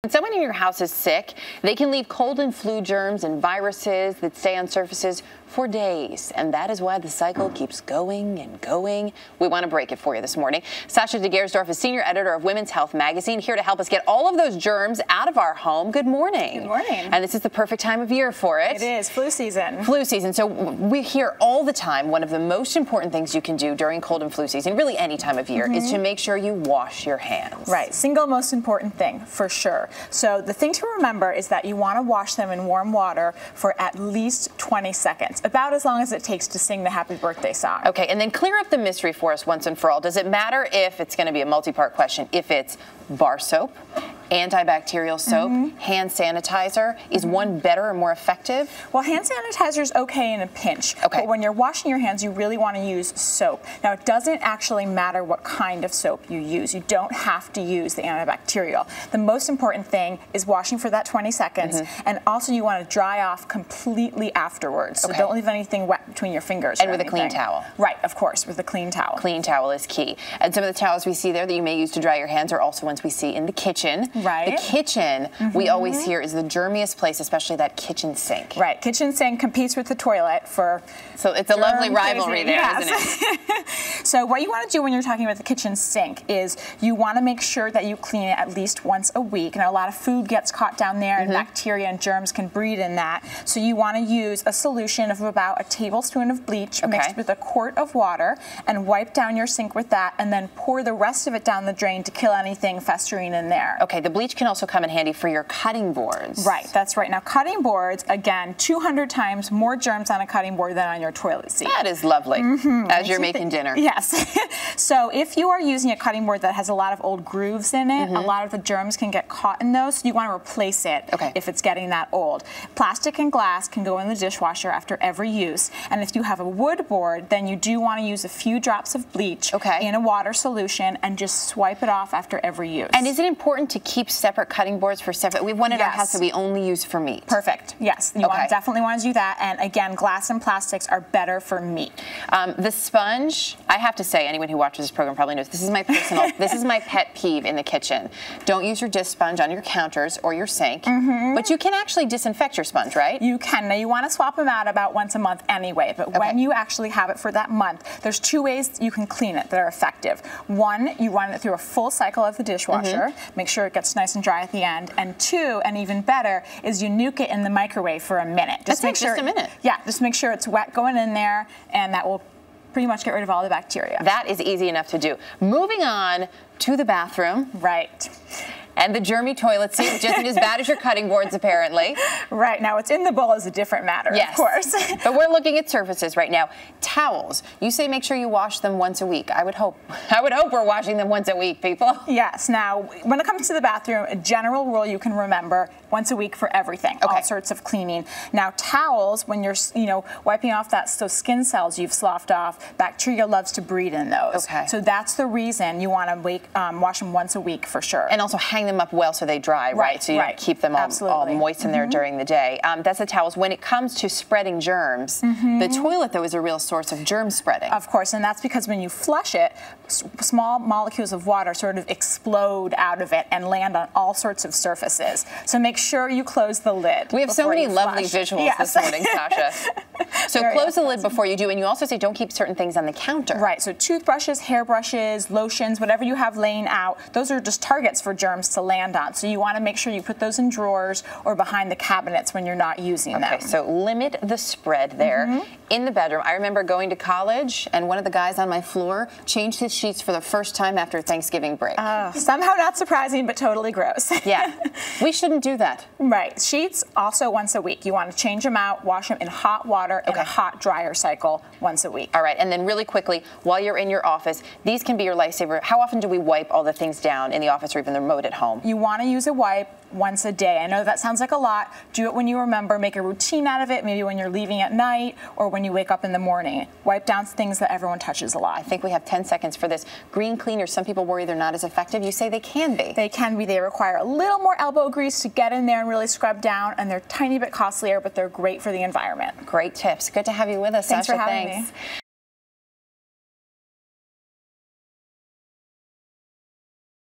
When someone in your house is sick, they can leave cold and flu germs and viruses that stay on surfaces for days, and that is why the cycle keeps going and going. We want to break it for you this morning. Sascha de Gersdorff is senior editor of Women's Health magazine, here to help us get all of those germs out of our home. Good morning. Good morning. And this is the perfect time of year for it. It is flu season. Flu season. So we hear all the time one of the most important things you can do during cold and flu season, really any time of year, is to make sure you wash your hands. Right. Single most important thing, for sure. So the thing to remember is that you want to wash them in warm water for at least 20 seconds, about as long as it takes to sing the happy birthday song. Okay, and then clear up the mystery for us once and for all. Does it matter if it's going to be a multi-part question, if it's bar soap, antibacterial soap, hand sanitizer? Is one better or more effective? Well, hand sanitizer is okay in a pinch. Okay. But when you're washing your hands, you really want to use soap. Now, it doesn't actually matter what kind of soap you use. You don't have to use the antibacterial. The most important thing is washing for that 20 seconds, and also you want to dry off completely afterwards. So don't leave anything wet between your fingers. And with a clean towel. Right, of course, with a clean towel. Clean towel is key. And some of the towels we see there that you may use to dry your hands are also ones we see in the kitchen. Right. The kitchen, we always hear, is the germiest place, especially that kitchen sink. Right. Kitchen sink competes with the toilet for... So it's a lovely rivalry there, isn't it? So what you want to do when you're talking about the kitchen sink is you want to make sure that you clean it at least once a week. Now, a lot of food gets caught down there, and bacteria and germs can breed in that. So you want to use a solution of about a tablespoon of bleach mixed with a quart of water, and wipe down your sink with that, and then pour the rest of it down the drain to kill anything festering in there. Okay, the bleach can also come in handy for your cutting boards. Right, that's right. Now, cutting boards, again, 200 times more germs on a cutting board than on your toilet seat. That is lovely, as you're making dinner. Yes. So if you are using a cutting board that has a lot of old grooves in it, a lot of the germs can get caught in those, so you want to replace it if it's getting that old. Plastic and glass can go in the dishwasher after every use, and if you have a wood board, then you do want to use a few drops of bleach in a water solution and just swipe it off after every use. And is it important to keep separate cutting boards for separate? We have one in our house that we only use for meat. Perfect. Yes. You definitely want to do that. And again, glass and plastics are better for meat. The sponge, I have to say, anyone who watches this program probably knows, this is my personal, this is my pet peeve in the kitchen. Don't use your dish sponge on your counters or your sink, but you can actually disinfect your sponge, right? You can. Now, you want to swap them out about once a month anyway, but when you actually have it for that month, there's two ways you can clean it that are effective. One, you run it through a full cycle of the dishwasher, make sure it gets nice and dry at the end, and two, and even better, is you nuke it in the microwave for a minute. Just make sure, just a minute. Yeah, just make sure it's wet going in there, and that will pretty much get rid of all the bacteria. That is easy enough to do. Moving on to the bathroom. Right. And the germy toilet seat, which isn't as bad as your cutting boards, apparently. Right. Now, what's in the bowl is a different matter, of course. But we're looking at surfaces right now. Towels. You say make sure you wash them once a week. I would hope we're washing them once a week, people. Yes. Now, when it comes to the bathroom, a general rule you can remember, once a week for everything, all sorts of cleaning. Now, towels, when you're, wiping off those skin cells you've sloughed off, bacteria loves to breed in those. So that's the reason you want to wash them once a week for sure. And also hang them up well so they dry, right? So you don't keep them all moist in there during the day. That's the towels. When it comes to spreading germs, the toilet, though, is a real source of germ spreading. Of course, and that's because when you flush it, small molecules of water sort of explode out of it and land on all sorts of surfaces. So make sure you close the lid. We have so many lovely visuals this morning, Sascha. So close the lid before you do, and you also say don't keep certain things on the counter. Right, so toothbrushes, hairbrushes, lotions, whatever you have laying out, those are just targets for germs to land on. So you want to make sure you put those in drawers or behind the cabinets when you're not using them. Okay, so limit the spread there. In the bedroom, I remember going to college, and one of the guys on my floor changed his sheets for the first time after Thanksgiving break. Somehow not surprising, but totally gross. Yeah, we shouldn't do that. Right, sheets also once a week. You want to change them out, wash them in hot water and a hot dryer cycle once a week. All right, and then really quickly, while you're in your office, these can be your lifesaver. How often do we wipe all the things down in the office or even the remote at home? You want to use a wipe once a day. I know that sounds like a lot. Do it when you remember. Make a routine out of it, maybe when you're leaving at night or when you wake up in the morning. Wipe down things that everyone touches a lot. I think we have 10 seconds for this. Green cleaners, some people worry they're not as effective. You say they can be. They can be. They require a little more elbow grease to get in there and really scrub down, and they're a tiny bit costlier, but they're great for the environment. Great tips. Good to have you with us, Thanks Sascha. for having me.